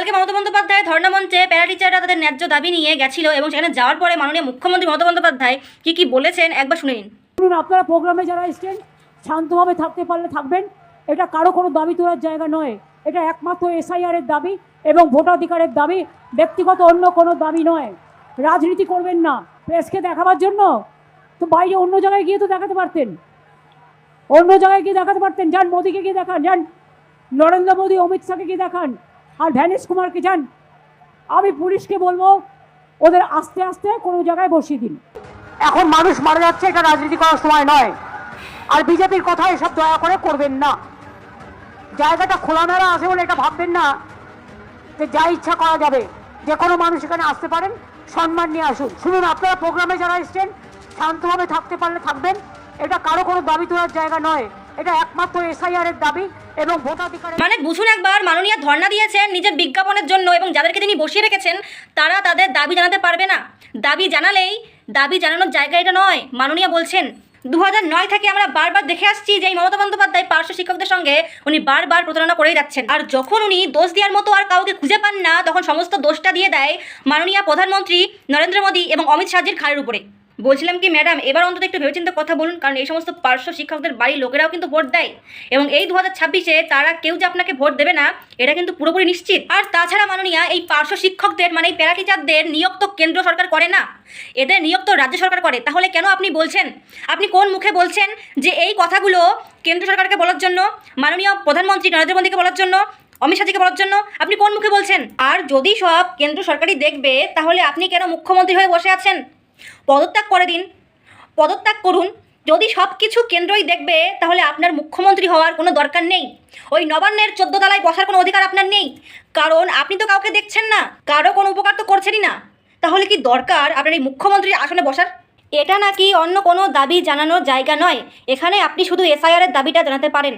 কালকে মমতা বন্দ্যোপাধ্যায় ধর্ণা মঞ্চে প্যারা টিচাররা তাদের ন্যায্য দাবি নিয়ে গেছিল এবং সেখানে যাওয়ার পরে মাননীয় মুখ্যমন্ত্রী মমতা বন্দ্যোপাধ্যায় কি বলেছেন একবার শুনে নিন। আপনারা প্রোগ্রামে যারা এসছেন শান্তভাবে থাকতে পারলে থাকবেন, এটা কারো কোনো দাবি তোলার জায়গা নয়, এটা একমাত্র এসআইআর এর দাবি এবং ভোটাধিকারের দাবি, ব্যক্তিগত অন্য কোনো দাবি নয়। রাজনীতি করবেন না প্রেসকে দেখাবার জন্য, তো বাইরে অন্য জায়গায় গিয়ে তো দেখাতে পারতেন, অন্য জায়গায় গিয়ে দেখাতে পারতেন। যান মোদীকে গিয়ে দেখান, যান নরেন্দ্র মোদী অমিত শাহকে গিয়ে দেখান, আর ভ্যানিশ কুমারকে যান। আমি পুলিশকে বলবো ওদের আস্তে আস্তে কোনো জায়গায় বসিয়ে দিন। এখন মানুষ মারা যাচ্ছে, এটা রাজনীতি করার সময় নয়। আর বিজেপির কথা এসব দয়া করে করবেন না। জায়গাটা খোলামেলা আছে বলে এটা ভাববেন না যে যা ইচ্ছা করা যাবে। যে কোনো মানুষ এখানে আসতে পারেন, সম্মান নিয়ে আসুন। শুনুন, আপনারা প্রোগ্রামে যারা এসছেন শান্তভাবে থাকতে পারলে থাকবেন, এটা কারো কোনো দাবি তোলার জায়গা নয়, এটা একমাত্র এসআইআর এর দাবি এবং ভোটাধিকার। মানে বুঝুন একবার, মাননীয় ধর্ণা দিয়েছেন নিজের বিজ্ঞাপনের জন্য এবং যাদেরকে তিনি বসিয়ে রেখেছেন তারা তাদের দাবি জানাতে পারবে না। দাবি জানালেই দাবি জানানোর জায়গা এটা নয়। মাননীয় বলছেন 2009 থেকে আমরা বারবার দেখে আসছি যে এই মমতা বন্দ্যোপাধ্যায় পার্শ্ব শিক্ষকদের সঙ্গে উনি বারবার প্রতারণা করেই যাচ্ছেন। আর যখন উনি দোষ দেওয়ার মতো আর কাউকে খুঁজে পান না, তখন সমস্ত দোষটা দিয়ে দেয় মাননীয় প্রধানমন্ত্রী নরেন্দ্র মোদী এবং অমিত শাহজির ঘাড়ের উপরে। বলছিলাম কি ম্যাডাম, এবার অন্তত একটু ভেবেচিন্তে কথা বলুন, কারণ এই সমস্ত পার্শ্ব শিক্ষকদের বাড়ির লোকেরাও কিন্তু ভোট দেয় এবং এই 2026-এ তারা কেউ যে আপনাকে ভোট দেবে না এটা কিন্তু পুরোপুরি নিশ্চিত। আর তাছাড়া মাননীয়া, এই পার্শ্ব শিক্ষকদের মানে এই প্যারা টিচারদের নিয়োগ তো কেন্দ্র সরকার করে না, এদের নিয়োগ তো রাজ্য সরকার করে। তাহলে কেন আপনি বলছেন, আপনি কোন মুখে বলছেন যে এই কথাগুলো কেন্দ্র সরকারকে বলার জন্য, মাননীয় প্রধানমন্ত্রী নরেন্দ্র মোদীকে বলার জন্য, অমিত শাহজিকে বলার জন্য? আপনি কোন মুখে বলছেন? আর যদি সব কেন্দ্র সরকারই দেখবে তাহলে আপনি কেন মুখ্যমন্ত্রী হয়ে বসে আছেন? পদত্যাগ করে দিন, পদত্যাগ করুন। যদি সব কিছু কেন্দ্রই দেখবে তাহলে আপনার মুখ্যমন্ত্রী হওয়ার কোনো দরকার নেই, ওই নবান্নের 14 তলায় বসার কোনো অধিকার আপনার নেই, কারণ আপনি তো কাউকে দেখছেন না, কারো কোনো উপকার তো করছেনই না। তাহলে কি দরকার আপনার এই মুখ্যমন্ত্রীর আসনে বসার? এটা নাকি অন্য কোনো দাবি জানানোর জায়গা নয়, এখানে আপনি শুধু এসআইআর এর দাবিটা জানাতে পারেন।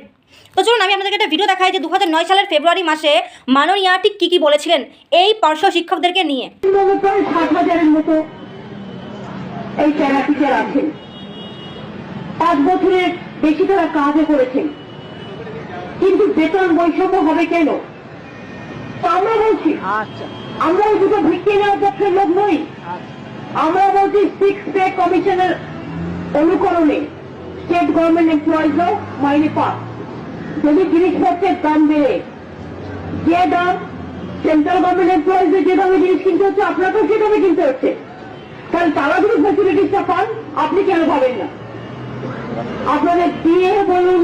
তো চলুন আমি আপনাদেরকে একটা ভিডিও দেখাই যে 2009 সালের ফেব্রুয়ারি মাসে মাননীয়া ঠিক কী বলেছিলেন এই পার্শ্ব শিক্ষকদেরকে নিয়ে। 60,000-এর মতো এই প্যারা টিচার আছেন, 5 বছরের বেশি তারা কাজও করেছেন, কিন্তু বেতন বৈষম্য হবে কেন? আমরা বলছি আমরা ওই দুটো ভিত্তি নেওয়ার পক্ষের লোক নই। আমরা বলছি 6 পে কমিশনের অনুকরণে স্টেট গভর্নমেন্ট এমপ্লয়িজও মাইনে পাক। যদি জিনিসপত্রের দাম বেড়ে, যে দাম সেন্ট্রাল গভর্নমেন্ট এমপ্লয়িজদের যে দামে জিনিস কিনতে হচ্ছে আপনাকেও সে দামে কিনতে হচ্ছে, কারণ তারা যদি ফ্যাসিলিটিসটা পান আপনি কেন পাবেন না? আপনাদের টিএ বলুন,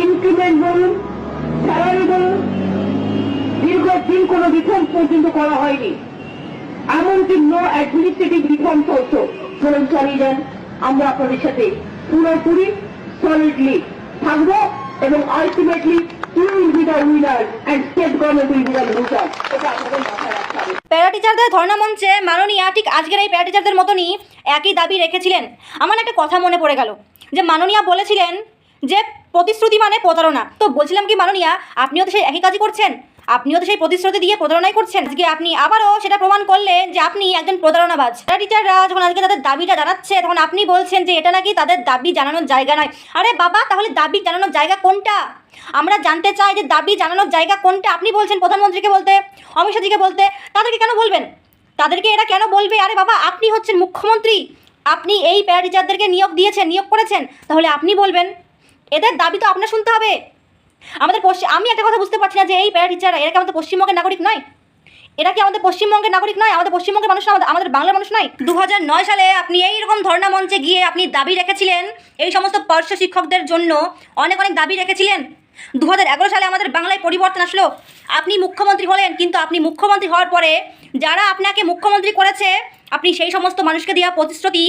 ইনক্রিমেন্ট বলুন, স্যালারি বলুন, দীর্ঘদিন কোনো রিফর্ম পর্যন্ত করা হয়নি। এমনকি নো অ্যাডমিনিস্ট্রেটিভ রিফর্ম চলতো। চলুন চালিয়ে যান, আমরা আপনাদের সাথে পুরোপুরি সলিডলি থাকবো এবং ultimately you will be the winner and state government will be the loser. এটা আপনাদের মাথায় রাখতে হবে। প্যারা টিচারদের ধর্ণা মঞ্চে মাননীয়া ঠিক আজকের এই প্যারা টিচারদের মতনই একই দাবি রেখেছিলেন। আমার একটা কথা মনে পড়ে গেল যে মাননীয়া বলেছিলেন যে প্রতিশ্রুতি মানে প্রতারণা। তো বলছিলাম কি মাননীয়া, আপনিও তো সেই একই কাজই করছেন, আপনিও তো সেই প্রতিশ্রুতি দিয়ে প্রতারণাই করছেন। আজকে আপনি আবারও সেটা প্রমাণ করলেন যে আপনি একজন প্রতারণাবাজ। প্যারা টিচাররা যখন আজকে তাদের দাবিটা জানাচ্ছে তখন আপনি বলছেন যে এটা নাকি তাদের দাবি জানানোর জায়গা নয়। আরে বাবা, তাহলে দাবি জানানোর জায়গা কোনটা? আমরা জানতে চাই যে দাবি জানানোর জায়গা কোনটা। আপনি বলছেন প্রধানমন্ত্রীকে বলতে, অমিত শাহজিকে বলতে, তাদেরকে কেন বলবেন? তাদেরকে এরা কেন বলবে? আরে বাবা, আপনি হচ্ছেন মুখ্যমন্ত্রী, আপনি এই প্যারা টিচারদেরকে নিয়োগ করেছেন, তাহলে আপনি বলবেন। এদের দাবি তো আপনার শুনতে হবে। আমি একটা কথা বুঝতে পারছি না যে এই প্যারা টিচাররা এরা কি আমাদের পশ্চিমবঙ্গের নাগরিক নয়? এরা কি আমাদের পশ্চিমবঙ্গের নাগরিক নয়? আমাদের পশ্চিমবঙ্গের মানুষ না, আমাদের বাংলার মানুষ নয়? 2009 সালে আপনি এইরকম ধর্ণা মঞ্চে গিয়ে আপনি দাবি রেখেছিলেন এই সমস্ত পার্শ্ব শিক্ষকদের জন্য, অনেক দাবি রেখেছিলেন। 2011 সালে আমাদের বাংলায় পরিবর্তন আসলো, আপনি মুখ্যমন্ত্রী হলেন, কিন্তু আপনি মুখ্যমন্ত্রী হওয়ার পরে যারা আপনাকে মুখ্যমন্ত্রী করেছে আপনি সেই সমস্ত মানুষকে দেওয়া প্রতিশ্রুতি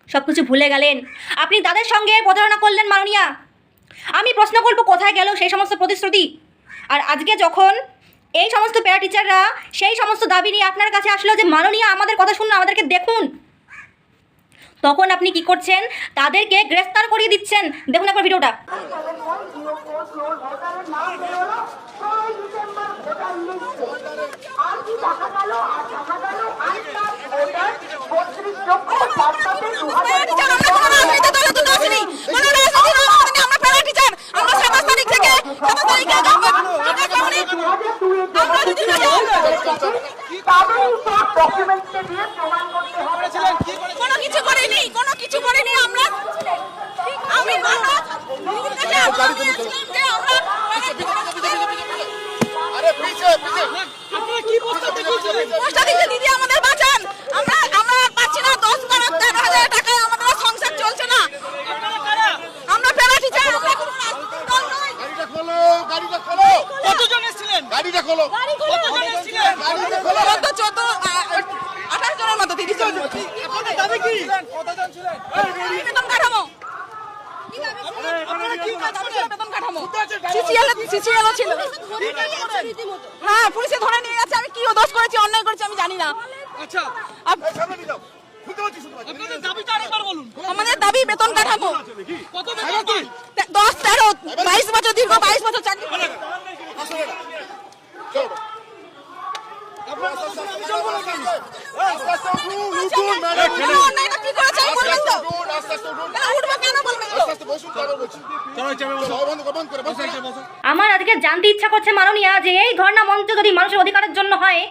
সব কিছু ভুলে গেলেন। আপনি তাদের সঙ্গে প্রতারণা করলেন মাননীয়া। আমি প্রশ্ন করব, কোথায় গেল সেই সমস্ত প্রতিশ্রুতি? আর আজকে যখন এই সমস্ত প্যারা টিচাররা সেই সমস্ত দাবি নিয়ে আপনার কাছে আসলো যে মাননীয়া আমাদের কথা শুনুন, আমাদেরকে দেখুন, তখন আপনি কি করছেন? তাদেরকে গ্রেফতার করিয়ে দিচ্ছেন। দেখুন একবার ভিডিওটা। কোনো কিছু করিনি, কোনো কিছু করিনি আমরা। আমি পোস্টা দিচ্ছে দিদি আমাদের বাঁচান, আমরা পাচ্ছি না 10-12 টাকা আমাদের সংসার চলছে না। আমরা প্যারা টিচার, আমরা কোনো রাজনৈতিক দল নই। গাড়িটা খোলো কতজন এসেছিলেন? গাড়িটা খোলো কতজন এসেছিলেন? গাড়িটা খোলো 18 জনের মতো দিদি চলছে। আপনাদের দাবি কি? কতজন ছিলেন? বেতন কাঠামো, আপনারা কি কাজ দাবি করছেন? বেতন কাঠামো। CCL সিসিএল ছিল। হ্যাঁ, পুলিশে ধরে নিয়ে গেছে। আমি কি দোষ করেছি, অন্যায় করেছি আমি জানি না। আচ্ছা, সামনে নিয়ে যাও শুনতে পাচ্ছি আপনাদের দাবিটা আরেকবার বলুন। আমাদের দাবি বেতন কাঠামো। কত বেতন পান? 10-13-22 বছর, দীর্ঘ 22 বছর চাকরি। অন্যায়টা কি করেছে আমি বলবেন তো? উঠবো কেন বলবেন তো? আমার আজকে জানতে ইচ্ছা করছে মাননীয়া, যে এই ধর্ণা মঞ্চ যদি মানুষের অধিকারের জন্য হয়,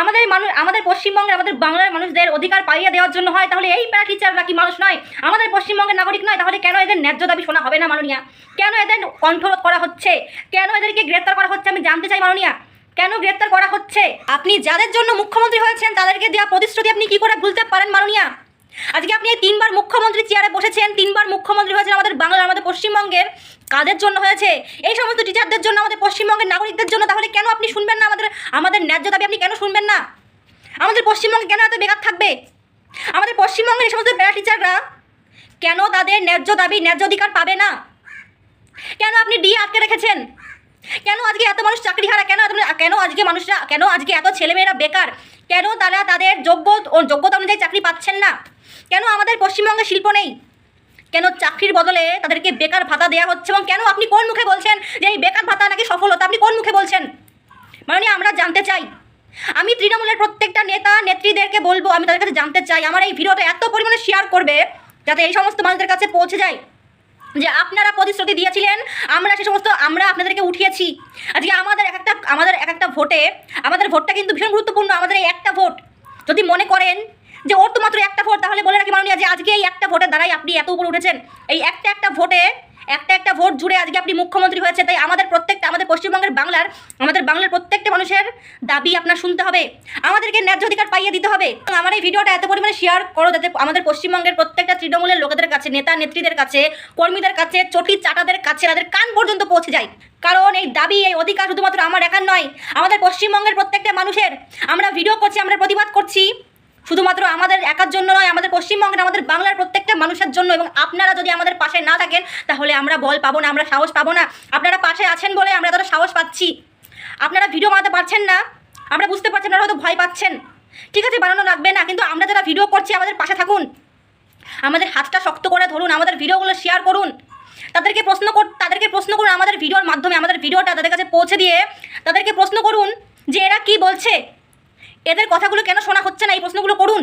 আমাদের পশ্চিমবঙ্গের, আমাদের বাংলার মানুষদের অধিকার পাইয়ে দেওয়ার জন্য হয়, তাহলে এই প্যারা টিচাররা কি মানুষ নয়? আমাদের পশ্চিমবঙ্গের নাগরিক নয়? তাহলে কেন এদের ন্যায্য দাবি শোনা হবে না মাননীয়া? কেন এদের কণ্ঠরোধ করা হচ্ছে? কেন এদেরকে গ্রেপ্তার করা হচ্ছে? আমি জানতে চাই মাননীয়া, কেন গ্রেপ্তার করা হচ্ছে? আপনি যাদের জন্য মুখ্যমন্ত্রী হয়েছেন তাদেরকে দেওয়া প্রতিশ্রুতি আপনি কি করে ভুলতে পারেন মাননীয়া? আজকে আপনি এই 3বার মুখ্যমন্ত্রী চেয়ারে বসেছেন, 3বার মুখ্যমন্ত্রী হয়েছেন আমাদের বাংলার, আমাদের পশ্চিমবঙ্গের। কাদের জন্য হয়েছে? এই সমস্ত টিচারদের জন্য, আমাদের পশ্চিমবঙ্গের নাগরিকদের জন্য। তাহলে কেন আপনি শুনবেন না আমাদের ন্যায্য দাবি? আপনি কেন শুনবেন না? আমাদের পশ্চিমবঙ্গে কেন এত বেকার থাকবে? আমাদের পশ্চিমবঙ্গের এই সমস্ত প্যারা টিচাররা কেন তাদের ন্যায্য দাবি, ন্যায্য অধিকার পাবে না? কেন আপনি ডিএ আটকে রেখেছেন? কেন আজকে এত মানুষ চাকরি হারা? কেন আজকে মানুষরা, কেন আজকে এত ছেলেমেয়েরা বেকার? কেন তারা তাদের যোগ্যতা অনুযায়ী চাকরি পাচ্ছেন না? কেন আমাদের পশ্চিমবঙ্গে শিল্প নেই? কেন চাকরির বদলে তাদেরকে বেকার ভাতা দেওয়া হচ্ছে? এবং কেন আপনি কোন মুখে বলছেন যে এই বেকার ভাতা নাকি সফলতা? আপনি কোন মুখে বলছেন? মানে আমরা জানতে চাই। আমি তৃণমূলের প্রত্যেকটা নেতা নেত্রীদেরকে বলবো, আমি তাদের কাছে জানতে চাই, আমার এই ভিডিওটা এত পরিমাণে শেয়ার করবে যাতে এই সমস্ত মানুষদের কাছে পৌঁছে যায় যে আপনারা প্রতিশ্রুতি দিয়েছিলেন, আমরা আপনাদেরকে উঠিয়েছি। আজকে আমাদের এক একটা ভোটে, আমাদের ভোটটা কিন্তু ভীষণ গুরুত্বপূর্ণ। আমাদের এই একটা ভোট যদি মনে করেন যে ওর তো মাত্র একটা ভোট, তাহলে বলে রাখি মাননীয় যে আজকে এই একটা ভোটের দ্বারাই আপনি এত উপরে উঠেছেন। এই একটা ভোট জুড়ে আজকে আপনি মুখ্যমন্ত্রী হয়েছে। তাই আমাদের পশ্চিমবঙ্গের আমাদের বাংলার প্রত্যেকটা মানুষের দাবি আপনার শুনতে হবে, আমাদেরকে ন্যায্য অধিকার পাইয়ে দিতে হবে। আমার এই ভিডিওটা এত পরিমাণে শেয়ার করো যাতে আমাদের পশ্চিমবঙ্গের প্রত্যেকটা তৃণমূলের লোকেদের কাছে, নেতা নেত্রীদের কাছে, কর্মীদের কাছে, চটি চাটাদের কাছে, তাদের কান পর্যন্ত পৌঁছে যায়। কারণ এই দাবি, এই অধিকার শুধুমাত্র আমার একার নয়, আমাদের পশ্চিমবঙ্গের প্রত্যেকটা মানুষের। আমরা ভিডিও করছি, আমরা প্রতিবাদ করছি, শুধুমাত্র আমাদের একার জন্য নয়, আমাদের পশ্চিমবঙ্গের, আমাদের বাংলার প্রত্যেকটা মানুষের জন্য। এবং আপনারা যদি আমাদের পাশে না থাকেন তাহলে আমরা বল পাবো না, আমরা সাহস পাবো না। আপনারা পাশে আছেন বলে আমরা তারা সাহস পাচ্ছি। আপনারা ভিডিও বানাতে পারছেন না, আমরা বুঝতে পারছি, আপনারা হয়তো ভয় পাচ্ছেন। ঠিক আছে, বানানো লাগবে না, কিন্তু আমরা যারা ভিডিও করছি আমাদের পাশে থাকুন, আমাদের হাতটা শক্ত করে ধরুন, আমাদের ভিডিওগুলো শেয়ার করুন, তাদেরকে প্রশ্ন করুন আমাদের ভিডিওর মাধ্যমে, আমাদের ভিডিওটা তাদের কাছে পৌঁছে দিয়ে তাদেরকে প্রশ্ন করুন যে এরা কি বলছে, এদের কথাগুলো কেন শোনা হচ্ছে না, এই প্রশ্নগুলো করুন।